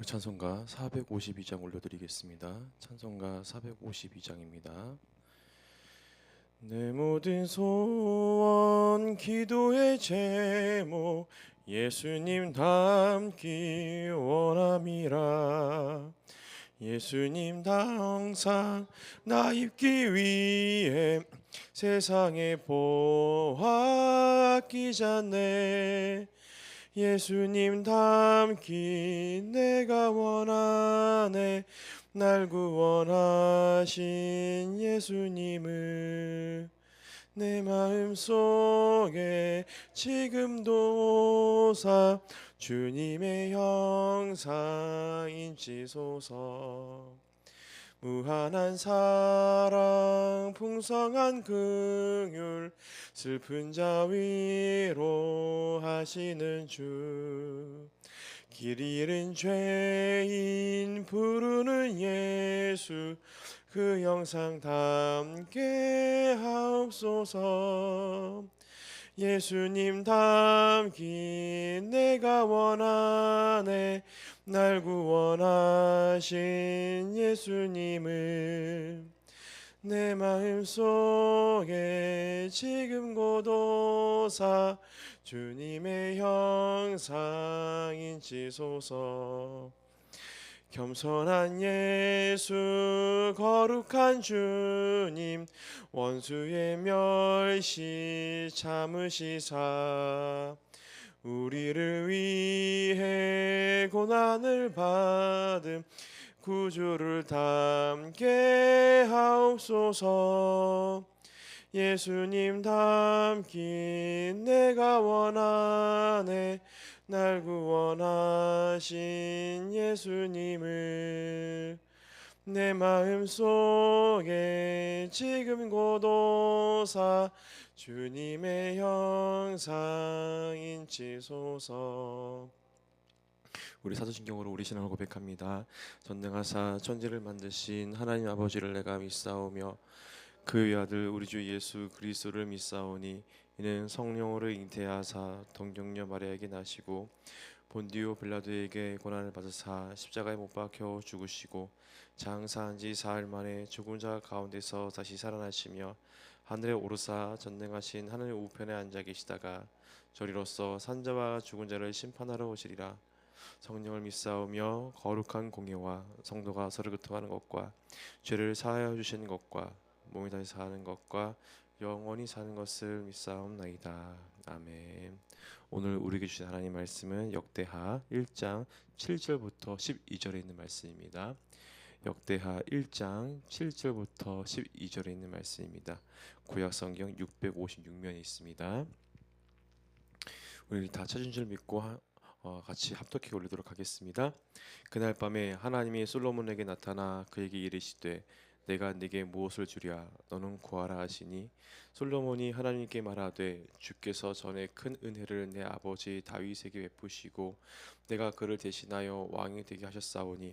찬송가 452장 올려드리겠습니다. 찬송가 452장입니다. 내 모든 소원 기도의 제목 예수님 닮기 원함이라. 예수님 항상 나 입기 위해 세상에 보았기 않네. 예수님 닮기 내가 원하네. 날 구원하신 예수님을 내 마음속에 지금도 오사 주님의 형상 인치소서. 무한한 사랑 풍성한 긍휼 슬픈 자 위로하시는 주. 길 잃은 죄인 부르는 예수 그 형상 담게 하옵소서. 예수님 닮기 내가 원하네. 날 구원하신 예수님을 내 마음속에 지금 곧 오사 주님의 형상 인치소서. 겸손한 예수 거룩한 주님 원수의 멸시 참으시사 우리를 위해 고난을 받음 구주를 닮게 하옵소서. 예수님 닮기 내가 원하네. 날 구원하신 예수님을 내 마음속에 지금 곧 오사 주님의 형상 인치소서. 우리 사도신경으로 우리 신앙을 고백합니다. 전능하사 천지를 만드신 하나님 아버지를 내가 믿사오며 그의 아들 우리 주 예수 그리스도를 믿사오니 이는 성령으로 잉태하사 동정녀 마리아에게 나시고 본디오 빌라도에게 고난을 받으사 십자가에 못 박혀 죽으시고 장사한 지 사흘 만에 죽은 자 가운데서 다시 살아나시며 하늘에 오르사 전능하신 하늘 우편에 앉아 계시다가 저리로서 산자와 죽은 자를 심판하러 오시리라. 성령을 믿사오며 거룩한 공예와 성도가 서로 교통하는 것과 죄를 사하여 주시는 것과 몸이 다시 사는 것과 영원히 사는 것을 믿사옵나이다. 아멘. 오늘 우리에게 주신 하나님 말씀은 역대하 1장 7절부터 12절에 있는 말씀입니다. 역대하 1장 7절부터 12절에 있는 말씀입니다. 구약성경 656면에 있습니다. 우리 다 찾은 줄 믿고 같이 합독해 올리도록 하겠습니다. 그날 밤에 하나님이 솔로몬에게 나타나 그에게 이르시되 내가 네게 무엇을 주랴 너는 구하라 하시니 솔로몬이 하나님께 말하되 주께서 전에 큰 은혜를 내 아버지 다윗에게 베푸시고 내가 그를 대신하여 왕이 되게 하셨사오니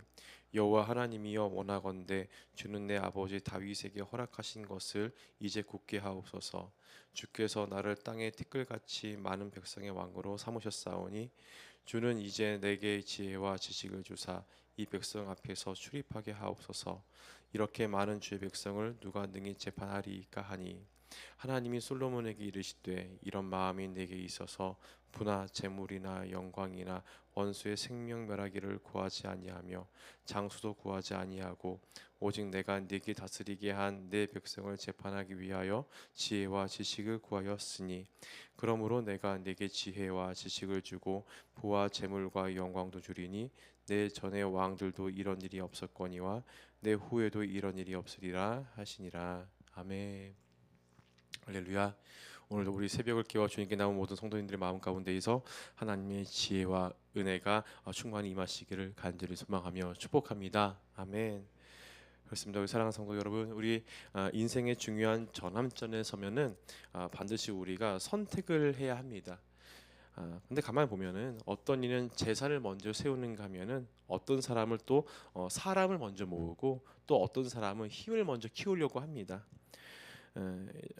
여호와 하나님이여 원하건대 주는 내 아버지 다윗에게 허락하신 것을 이제 굳게 하옵소서. 주께서 나를 땅의 티끌같이 많은 백성의 왕으로 삼으셨사오니 주는 이제 내게 지혜와 지식을 주사 이 백성 앞에서 출입하게 하옵소서. 이렇게 많은 주의 백성을 누가 능히 재판하리이까 하니 하나님이 솔로몬에게 이르시되 이런 마음이 내게 있어서 부나 재물이나 영광이나 원수의 생명 멸하기를 구하지 아니하며 장수도 구하지 아니하고 오직 내가 네게 다스리게 한 내 백성을 재판하기 위하여 지혜와 지식을 구하였으니 그러므로 내가 네게 지혜와 지식을 주고 부와 재물과 영광도 주리니 내 전의 왕들도 이런 일이 없었거니와 내 후에도 이런 일이 없으리라 하시니라. 아멘. 할렐루야. 오늘도 우리 새벽을 깨워 주님께 나온 모든 성도님들의 마음 가운데에서 하나님의 지혜와 은혜가 충만히 임하시기를 간절히 소망하며 축복합니다. 아멘. 그렇습니다. 우리 사랑하는 성도 여러분, 우리 인생의 중요한 전환점에 서면은 반드시 우리가 선택을 해야 합니다. 근데 가만히 보면은 어떤 이는 재산을 먼저 세우는가 하면은 어떤 사람을 또 사람을 먼저 모으고 또 어떤 사람은 힘을 먼저 키우려고 합니다.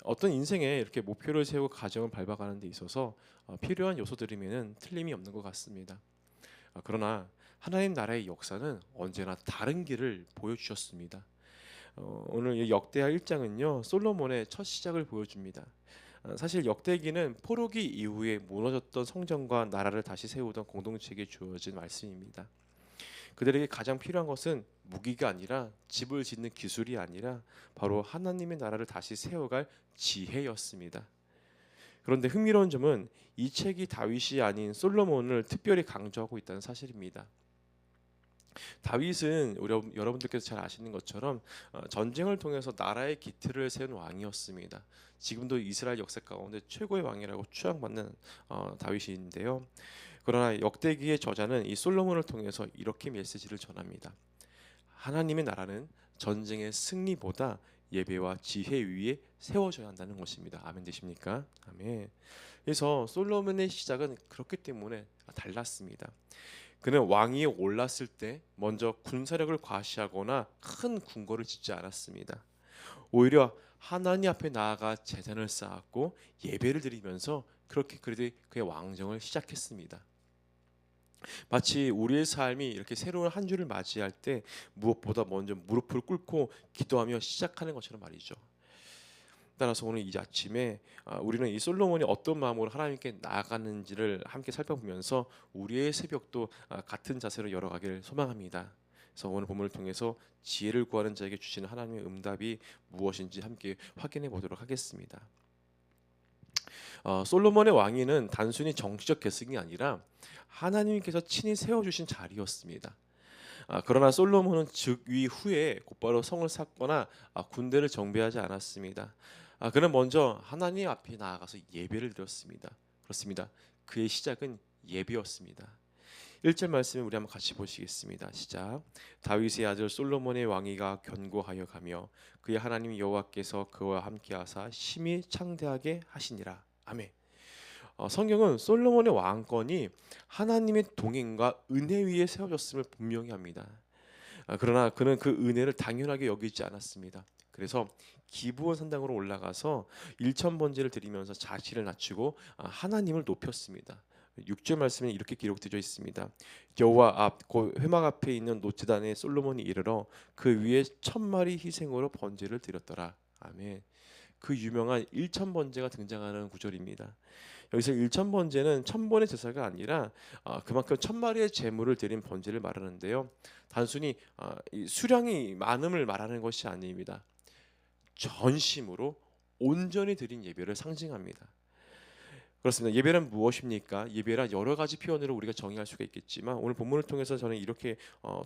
어떤 인생에 이렇게 목표를 세우고 가정을 밟아가는 데 있어서 필요한 요소들이면은 틀림이 없는 것 같습니다. 그러나 하나님 나라의 역사는 언제나 다른 길을 보여주셨습니다. 오늘 이 역대하 1장은요 솔로몬의 첫 시작을 보여줍니다. 사실 역대기는 포로기 이후에 무너졌던 성전과 나라를 다시 세우던 공동체에게 주어진 말씀입니다. 그들에게 가장 필요한 것은 무기가 아니라 집을 짓는 기술이 아니라 바로 하나님의 나라를 다시 세워갈 지혜였습니다. 그런데 흥미로운 점은 이 책이 다윗이 아닌 솔로몬을 특별히 강조하고 있다는 사실입니다. 다윗은 여러분들께서 잘 아시는 것처럼 전쟁을 통해서 나라의 기틀을 세운 왕이었습니다. 지금도 이스라엘 역사 가운데 최고의 왕이라고 추앙받는 다윗인데요. 그러나 역대기의 저자는 이 솔로몬을 통해서 이렇게 메시지를 전합니다. 하나님의 나라는 전쟁의 승리보다 예배와 지혜 위에 세워져야 한다는 것입니다. 아멘 되십니까? 아멘. 그래서 솔로몬의 시작은 그렇기 때문에 달랐습니다. 그는 왕위에 올랐을 때 먼저 군사력을 과시하거나 큰 궁궐을 짓지 않았습니다. 오히려 하나님 앞에 나아가 제단을 쌓았고 예배를 드리면서 그렇게 그의 왕정을 시작했습니다. 마치 우리의 삶이 이렇게 새로운 한 주를 맞이할 때 무엇보다 먼저 무릎을 꿇고 기도하며 시작하는 것처럼 말이죠. 따라서 오늘 이 아침에 우리는 이 솔로몬이 어떤 마음으로 하나님께 나아가는지를 함께 살펴보면서 우리의 새벽도 같은 자세로 열어가길 소망합니다. 그래서 오늘 본문을 통해서 지혜를 구하는 자에게 주시는 하나님의 응답이 무엇인지 함께 확인해 보도록 하겠습니다. 솔로몬의 왕위는 단순히 정치적 계승이 아니라 하나님께서 친히 세워주신 자리였습니다. 그러나 솔로몬은 즉위 후에 곧바로 성을 쌓거나 군대를 정비하지 않았습니다. 그는 먼저 하나님 앞에 나아가서 예배를 드렸습니다. 그렇습니다. 그의 시작은 예배였습니다. 1절 말씀을 우리 한번 같이 보시겠습니다. 시작. 다윗의 아들 솔로몬의 왕위가 견고하여 가며 그의 하나님 여호와께서 그와 함께하사 심히 창대하게 하시니라. 아멘. 성경은 솔로몬의 왕권이 하나님의 동행과 은혜 위에 세워졌음을 분명히 합니다. 그러나 그는 그 은혜를 당연하게 여기지 않았습니다. 그래서 기브온 산당으로 올라가서 일천번제를 드리면서 자신을 낮추고 하나님을 높였습니다. 6절 말씀에 이렇게 기록되어 있습니다. 여호와 앞 곧 회막 앞에 있는 노제단에 솔로몬이 이르러 그 위에 1000마리 희생으로 번제를 드렸더라. 아멘. 그 유명한 일천번제가 등장하는 구절입니다. 여기서 일천번제는 1000번의 제사가 아니라 그만큼 1000마리의 제물을 드린 번제를 말하는데요. 단순히 이 수량이 많음을 말하는 것이 아닙니다. 전심으로 온전히 드린 예배를 상징합니다. 그렇습니다. 예배란 무엇입니까? 예배란 여러 가지 표현으로 우리가 정의할 수가 있겠지만 오늘 본문을 통해서 저는 이렇게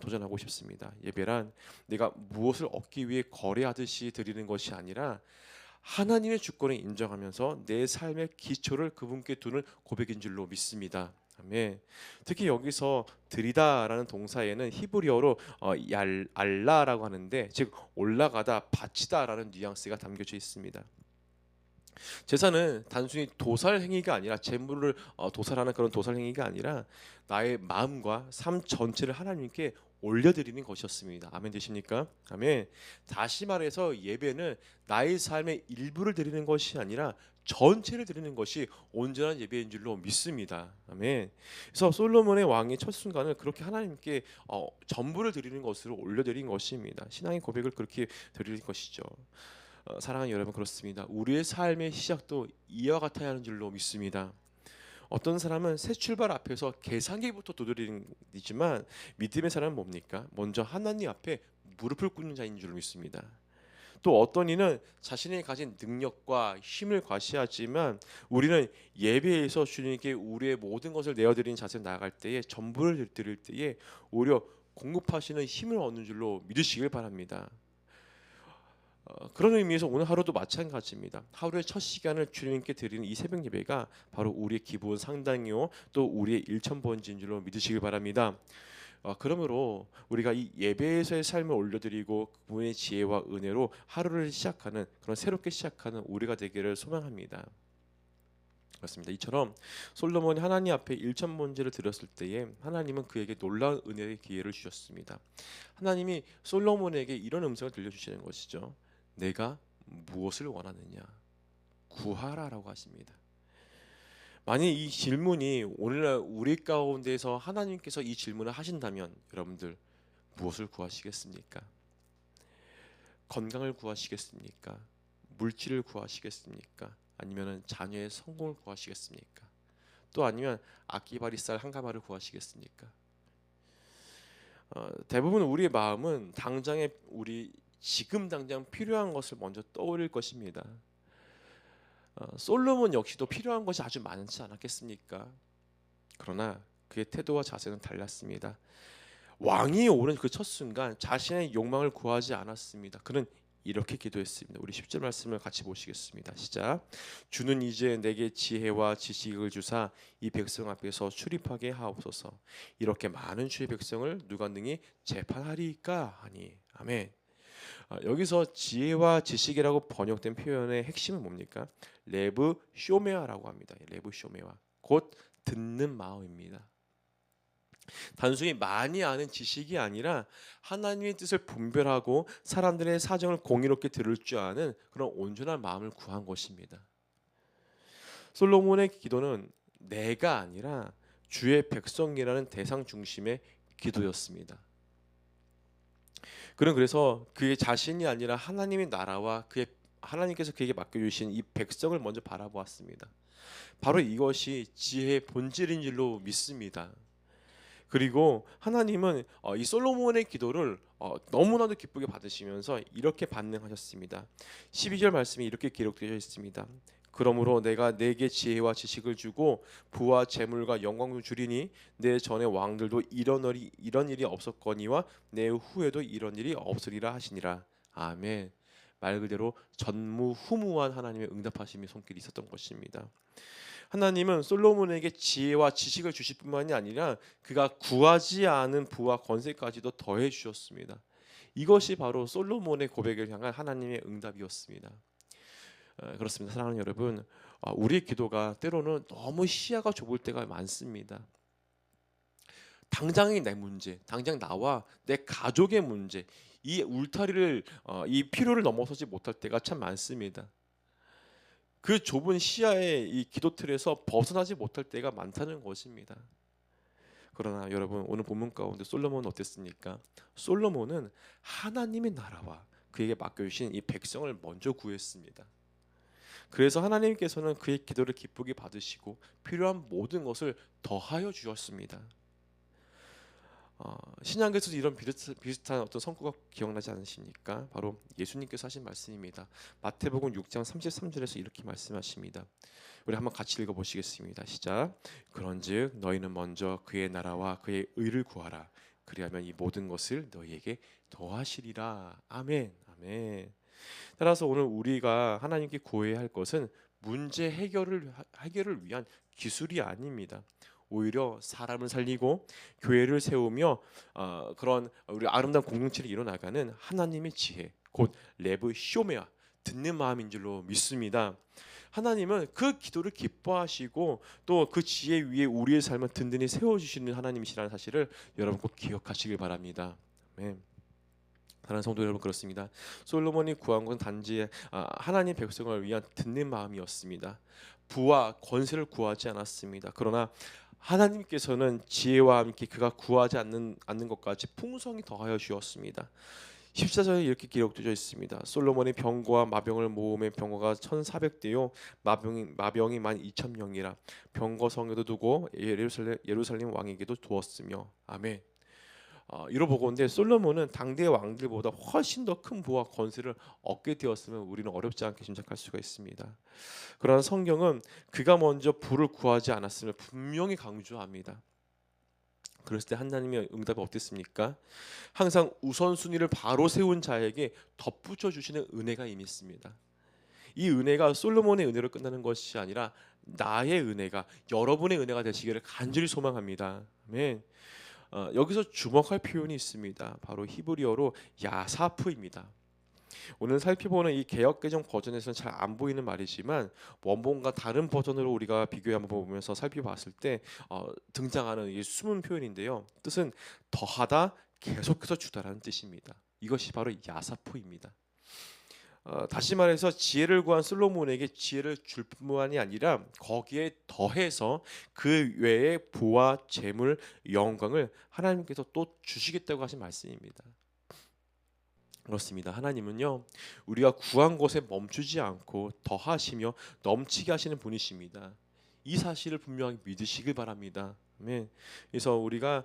도전하고 싶습니다. 예배란 내가 무엇을 얻기 위해 거래하듯이 드리는 것이 아니라 하나님의 주권을 인정하면서 내 삶의 기초를 그분께 두는 고백인 줄로 믿습니다. 아멘. 특히 여기서 드리다라는 동사에는 히브리어로 알라라고 하는데 즉 올라가다 바치다라는 뉘앙스가 담겨져 있습니다. 제사는 단순히 도살 행위가 아니라 재물을 도살하는 그런 도살 행위가 아니라 나의 마음과 삶 전체를 하나님께 올려드리는 것이었습니다. 아멘 되십니까? 아멘. 다시 말해서 예배는 나의 삶의 일부를 드리는 것이 아니라 전체를 드리는 것이 온전한 예배인 줄로 믿습니다. 아멘. 그래서 솔로몬의 왕의 첫 순간을 그렇게 하나님께 전부를 드리는 것으로 올려드린 것입니다. 신앙의 고백을 그렇게 드리는 것이죠. 사랑하는 여러분 그렇습니다. 우리의 삶의 시작도 이와 같아야 하는 줄로 믿습니다. 어떤 사람은 새 출발 앞에서 계산기부터 두드리지만 믿음의 사람은 뭡니까? 먼저 하나님 앞에 무릎을 꿇는 자인 줄 믿습니다. 또 어떤 이는 자신이 가진 능력과 힘을 과시하지만 우리는 예배에서 주님께 우리의 모든 것을 내어드리는 자세로 나아갈 때에 전부를 드릴 때에 오히려 공급하시는 힘을 얻는 줄로 믿으시길 바랍니다. 그런 의미에서 오늘 하루도 마찬가지입니다. 하루의 첫 시간을 주님께 드리는 이 새벽 예배가 바로 우리의 기본 상당이요 또 우리의 일천번제인 줄로 믿으시길 바랍니다. 그러므로 우리가 이 예배에서의 삶을 올려드리고 그분의 지혜와 은혜로 하루를 시작하는 그런 새롭게 시작하는 우리가 되기를 소망합니다. 그렇습니다. 이처럼 솔로몬이 하나님 앞에 일천번제를 드렸을 때에 하나님은 그에게 놀라운 은혜의 기회를 주셨습니다. 하나님이 솔로몬에게 이런 음성을 들려주시는 것이죠. 내가 무엇을 원하느냐 구하라라고 하십니다. 만약 이 질문이 오늘날 우리 가운데서 하나님께서 이 질문을 하신다면 여러분들 무엇을 구하시겠습니까? 건강을 구하시겠습니까? 물질을 구하시겠습니까? 아니면 자녀의 성공을 구하시겠습니까? 또 아니면 아끼바리쌀 한 가마를 구하시겠습니까? 대부분 우리의 마음은 당장에 우리 지금 당장 필요한 것을 먼저 떠올릴 것입니다. 솔로몬 역시도 필요한 것이 아주 많지 않았겠습니까? 그러나 그의 태도와 자세는 달랐습니다. 왕이 오른 그 첫 순간 자신의 욕망을 구하지 않았습니다. 그는 이렇게 기도했습니다. 우리 10절 말씀을 같이 보시겠습니다. 시작. 주는 이제 내게 지혜와 지식을 주사 이 백성 앞에서 출입하게 하옵소서. 이렇게 많은 주의 백성을 누가 능히 재판하리까 하니. 아멘. 여기서 지혜와 지식이라고 번역된 표현의 핵심은 뭡니까? 레브 쇼메아라고 합니다. 레브 쇼메아. 곧 듣는 마음입니다. 단순히 많이 아는 지식이 아니라 하나님의 뜻을 분별하고 사람들의 사정을 공의롭게 들을 줄 아는 그런 온전한 마음을 구한 것입니다. 솔로몬의 기도는 내가 아니라 주의 백성이라는 대상 중심의 기도였습니다. 그는 그래서 그의 자신이 아니라 하나님의 나라와 그의 하나님께서 그에게 맡겨주신 이 백성을 먼저 바라보았습니다. 바로 이것이 지혜의 본질인 줄로 믿습니다. 그리고 하나님은 이 솔로몬의 기도를 너무나도 기쁘게 받으시면서 이렇게 반응하셨습니다. 12절 말씀이 이렇게 기록되어 있습니다. 그러므로 내가 내게 지혜와 지식을 주고 부와 재물과 영광을 주리니 내 전의 왕들도 이런 일이 없었거니와 내 후에도 이런 일이 없으리라 하시니라. 아멘. 말 그대로 전무후무한 하나님의 응답하심이 손길이 있었던 것입니다. 하나님은 솔로몬에게 지혜와 지식을 주실 뿐만이 아니라 그가 구하지 않은 부와 권세까지도 더해 주셨습니다. 이것이 바로 솔로몬의 고백을 향한 하나님의 응답이었습니다. 그렇습니다. 사랑하는 여러분, 우리의 기도가 때로는 너무 시야가 좁을 때가 많습니다. 당장의 내 문제, 당장 나와 내 가족의 문제, 이 울타리를 이 필요를 넘어서지 못할 때가 참 많습니다. 그 좁은 시야의 이 기도 틀에서 벗어나지 못할 때가 많다는 것입니다. 그러나 여러분, 오늘 본문 가운데 솔로몬은 어땠습니까? 솔로몬은 하나님의 나라와 그에게 맡겨주신 이 백성을 먼저 구했습니다. 그래서 하나님께서는 그의 기도를 기쁘게 받으시고 필요한 모든 것을 더하여 주셨습니다. 신약에서도 이런 비슷한 어떤 성구가 기억나지 않으십니까? 바로 예수님께서 하신 말씀입니다. 마태복음 6장 33절에서 이렇게 말씀하십니다. 우리 한번 같이 읽어보시겠습니다. 시작. 그런즉 너희는 먼저 그의 나라와 그의 의를 구하라. 그리하면 이 모든 것을 너희에게 더하시리라. 아멘. 아멘. 따라서 오늘 우리가 하나님께 구해야 할 것은 문제 해결을 위한 기술이 아닙니다. 오히려 사람을 살리고 교회를 세우며 그런 우리 아름다운 공동체를 이뤄나가는 하나님의 지혜, 곧 레브 쇼메아, 듣는 마음인 줄로 믿습니다. 하나님은 그 기도를 기뻐하시고 또 그 지혜 위에 우리의 삶을 든든히 세워주시는 하나님이시라는 사실을 여러분 꼭 기억하시길 바랍니다. 아멘. 사랑하는 성도 여러분, 그렇습니다. 솔로몬이 구한 것은 단지 하나님 백성을 위한 듣는 마음이었습니다. 부와 권세를 구하지 않았습니다. 그러나 하나님께서는 지혜와 함께 그가 구하지 않는 것까지 풍성히 더하여 주었습니다. 14절에 이렇게 기록되어 있습니다. 솔로몬이 병거와 마병을 모음에 병거가 1,400대요 마병이 12,000명이라 병거 성에도 두고 예루살렘 왕에게도 두었으며. 아멘. 이로보건대 솔로몬은 당대의 왕들보다 훨씬 더 큰 부와 권세를 얻게 되었으면 우리는 어렵지 않게 짐작할 수가 있습니다. 그러나 성경은 그가 먼저 부를 구하지 않았음을 분명히 강조합니다. 그랬을 때 하나님의 응답이 어땠습니까? 항상 우선순위를 바로 세운 자에게 덧붙여 주시는 은혜가 임했습니다 이 은혜가 솔로몬의 은혜로 끝나는 것이 아니라 나의 은혜가, 여러분의 은혜가 되시기를 간절히 소망합니다. 아멘. 여기서 주목할 표현이 있습니다. 바로 히브리어로 야사프입니다. 오늘 살펴보는 이 개역개정 버전에서는 잘 안 보이는 말이지만 원본과 다른 버전으로 우리가 비교해 한번 보면서 살펴봤을 때 등장하는 이 숨은 표현인데요. 뜻은 더하다, 계속해서 주다라는 뜻입니다. 이것이 바로 야사프입니다. 다시 말해서 지혜를 구한 솔로몬에게 지혜를 줄 뿐만이 아니라 거기에 더해서 그 외의 부와 재물, 영광을 하나님께서 또 주시겠다고 하신 말씀입니다. 그렇습니다. 하나님은요, 우리가 구한 것에 멈추지 않고 더하시며 넘치게 하시는 분이십니다. 이 사실을 분명히 믿으시길 바랍니다. 아멘. 그래서 우리가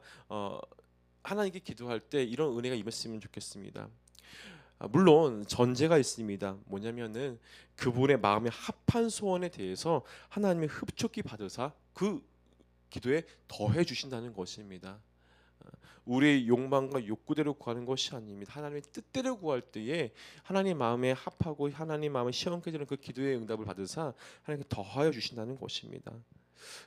하나님께 기도할 때 이런 은혜가 임했으면 좋겠습니다. 물론 전제가 있습니다. 뭐냐면은 그분의 마음에 합한 소원에 대해서 하나님이 흡족히 받으사 그 기도에 더해 주신다는 것입니다. 우리의 욕망과 욕구대로 구하는 것이 아닙니다. 하나님의 뜻대로 구할 때에 하나님 마음에 합하고 하나님 마음에 시원케 되는 그 기도의 응답을 받으사 하나님께 더하여 주신다는 것입니다.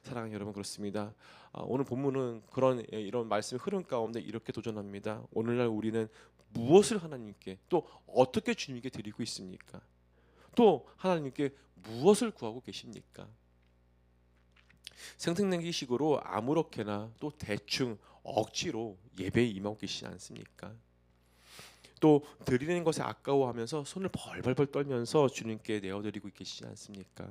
사랑하는 여러분, 그렇습니다. 오늘 본문은 이런 말씀의 흐름 가운데 이렇게 도전합니다. 오늘날 우리는 무엇을 하나님께 또 어떻게 주님께 드리고 있습니까? 또 하나님께 무엇을 구하고 계십니까? 생색내기식으로 아무렇게나 또 대충 억지로 예배에 임하고 계시지 않습니까? 또 드리는 것에 아까워하면서 손을 벌벌벌 떨면서 주님께 내어드리고 계시지 않습니까?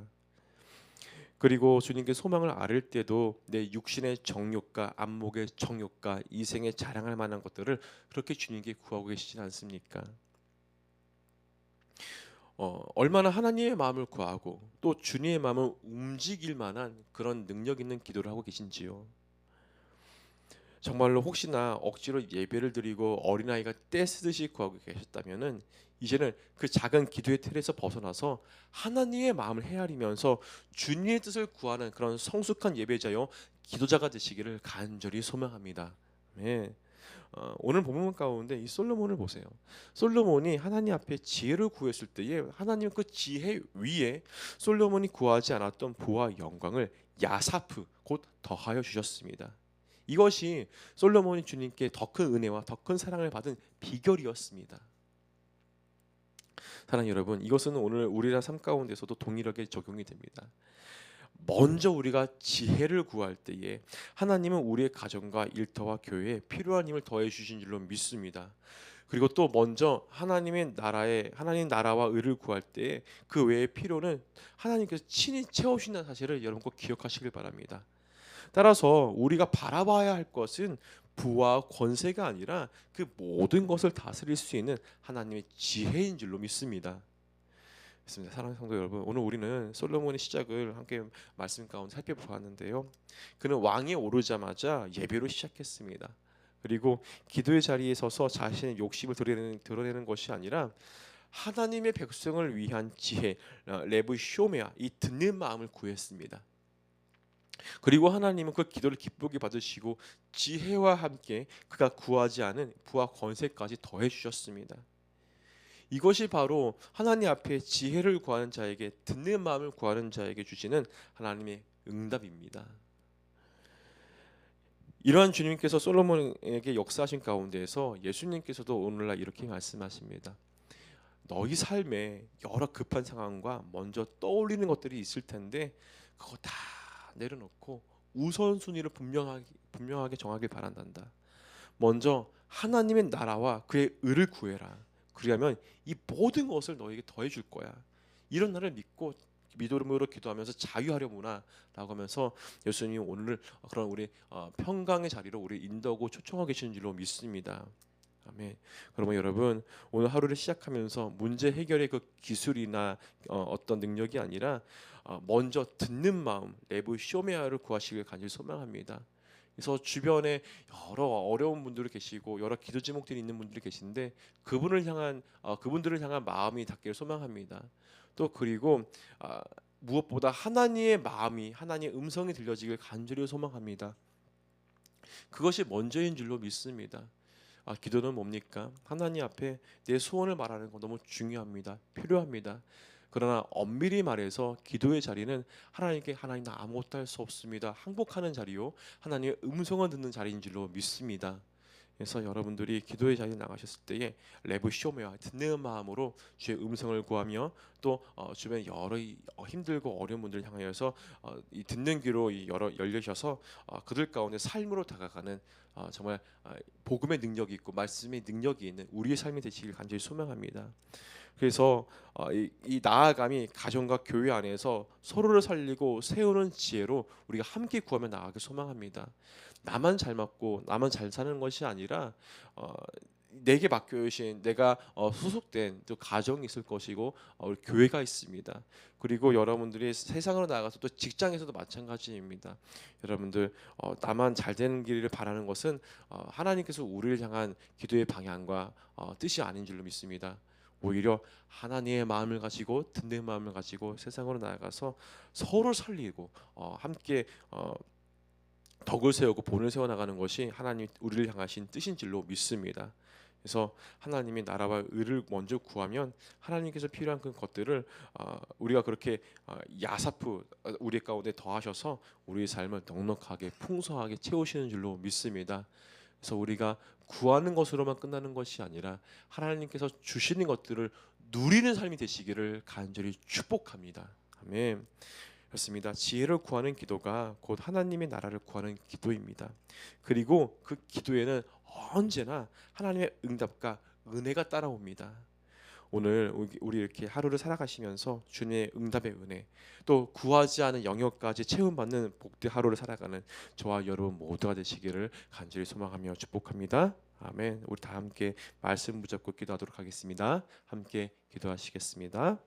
그리고 주님께 소망을 아를 때도 내 육신의 정욕과 안목의 정욕과 이생에 자랑할 만한 것들을 그렇게 주님께 구하고 계시지 않습니까? 얼마나 하나님의 마음을 구하고 또 주님의 마음을 움직일 만한 그런 능력 있는 기도를 하고 계신지요? 정말로 혹시나 억지로 예배를 드리고 어린아이가 떼쓰듯이 구하고 계셨다면은 이제는 그 작은 기도의 틀에서 벗어나서 하나님의 마음을 헤아리면서 주님의 뜻을 구하는 그런 성숙한 예배자요 기도자가 되시기를 간절히 소망합니다. 네. 오늘 본문 가운데 이 솔로몬을 보세요. 솔로몬이 하나님 앞에 지혜를 구했을 때에 하나님 그 지혜 위에 솔로몬이 구하지 않았던 부와 영광을 야사프 곧 더하여 주셨습니다. 이것이 솔로몬이 주님께 더 큰 은혜와 더 큰 사랑을 받은 비결이었습니다. 사랑하는 여러분, 이것은 오늘 우리의 삶 가운데서도 동일하게 적용이 됩니다. 먼저 우리가 지혜를 구할 때에 하나님은 우리의 가정과 일터와 교회에 필요한 힘을 더해 주신 줄로 믿습니다. 그리고 또 먼저 하나님 나라와 의를 구할 때에 그 외의 필요는 하나님께서 친히 채우신다는 사실을 여러분 꼭 기억하시길 바랍니다. 따라서 우리가 바라봐야 할 것은 부와 권세가 아니라 그 모든 것을 다스릴 수 있는 하나님의 지혜인 줄로 믿습니다. 그렇습니다. 사랑하는 성도 여러분, 오늘 우리는 솔로몬의 시작을 함께 말씀 가운데 살펴보았는데요. 그는 왕에 오르자마자 예배로 시작했습니다. 그리고 기도의 자리에 서서 자신의 욕심을 드러내는 것이 아니라 하나님의 백성을 위한 지혜, 레브 쇼메아, 이 듣는 마음을 구했습니다. 그리고 하나님은 그 기도를 기쁘게 받으시고 지혜와 함께 그가 구하지 않은 부와 권세까지 더해 주셨습니다. 이것이 바로 하나님 앞에 지혜를 구하는 자에게, 듣는 마음을 구하는 자에게 주시는 하나님의 응답입니다. 이러한 주님께서 솔로몬에게 역사하신 가운데에서 예수님께서도 오늘날 이렇게 말씀하십니다. 너희 삶에 여러 급한 상황과 먼저 떠올리는 것들이 있을 텐데 그거 다 내려놓고 우선순위를 분명하게 정하길 바란단다. 먼저 하나님의 나라와 그의 의를 구해라. 그리하면 이 모든 것을 너에게 더해 줄 거야. 이런 나를 믿고 믿음으로 기도하면서 자유하려무나라고 하면서 예수님이 오늘 그런 우리 평강의 자리로 우리 인도하고 초청하고 계시는 줄로 믿습니다. 아멘. 그러면 여러분, 오늘 하루를 시작하면서 문제 해결의 그 기술이나 어떤 능력이 아니라 먼저 듣는 마음, 레브 쇼메아를 구하시길 간절히 소망합니다. 그래서 주변에 여러 어려운 분들이 계시고 여러 기도 제목들이 있는 분들이 계신데 그분들을 향한 마음이 닿기를 소망합니다. 또 그리고 무엇보다 하나님의 마음이, 하나님의 음성이 들려지길 간절히 소망합니다. 그것이 먼저인 줄로 믿습니다. 기도는 뭡니까? 하나님 앞에 내 소원을 말하는 거 너무 중요합니다. 필요합니다. 그러나 엄밀히 말해서 기도의 자리는 하나님께 하나님 나 아무것도 할 수 없습니다. 항복하는 자리요, 하나님의 음성을 듣는 자리인 줄로 믿습니다. 그래서 여러분들이 기도의 자리에 나가셨을 때에 레브 쇼메와 듣는 마음으로 주의 음성을 구하며 또 주변 여러 힘들고 어려운 분들을 향하여서 이 듣는 귀로 열어 열리셔서 그들 가운데 삶으로 다가가는 정말 복음의 능력이 있고 말씀의 능력이 있는 우리의 삶이 되시길 간절히 소망합니다. 그래서 이 나아감이 가정과 교회 안에서 서로를 살리고 세우는 지혜로 우리가 함께 구하며 나아가길 소망합니다. 나만 잘 먹고 나만 잘 사는 것이 아니라 내게 맡겨주신 내가 소속된 또 가정이 있을 것이고 우리 교회가 있습니다. 그리고 여러분들이 세상으로 나가서 또 직장에서도 마찬가지입니다. 여러분들 나만 잘 되는 길을 바라는 것은 하나님께서 우리를 향한 기도의 방향과 뜻이 아닌 줄로 믿습니다. 오히려 하나님의 마음을 가지고 듣는 마음을 가지고 세상으로 나아가서 서로 살리고 함께 덕을 세우고 본을 세워 나가는 것이 하나님 우리를 향하신 뜻인 줄로 믿습니다. 그래서 하나님의 나라와 의를 먼저 구하면 하나님께서 필요한 그 것들을 우리가 그렇게 야사프 우리 가운데 더하셔서 우리의 삶을 넉넉하게 풍성하게 채우시는 줄로 믿습니다. 그래서 우리가 구하는 것으로만 끝나는 것이 아니라 하나님께서 주시는 것들을 누리는 삶이 되시기를 간절히 축복합니다. 아멘. 그렇습니다. 지혜를 구하는 기도가 곧 하나님의 나라를 구하는 기도입니다. 그리고 그 기도에는 언제나 하나님의 응답과 은혜가 따라옵니다. 오늘 우리 이렇게 하루를 살아가시면서 주님의 응답의 은혜 또 구하지 않은 영역까지 채움받는 복된 하루를 살아가는 저와 여러분 모두가 되시기를 간절히 소망하며 축복합니다. 아멘. 우리 다 함께 말씀 붙잡고 기도하도록 하겠습니다. 함께 기도하시겠습니다.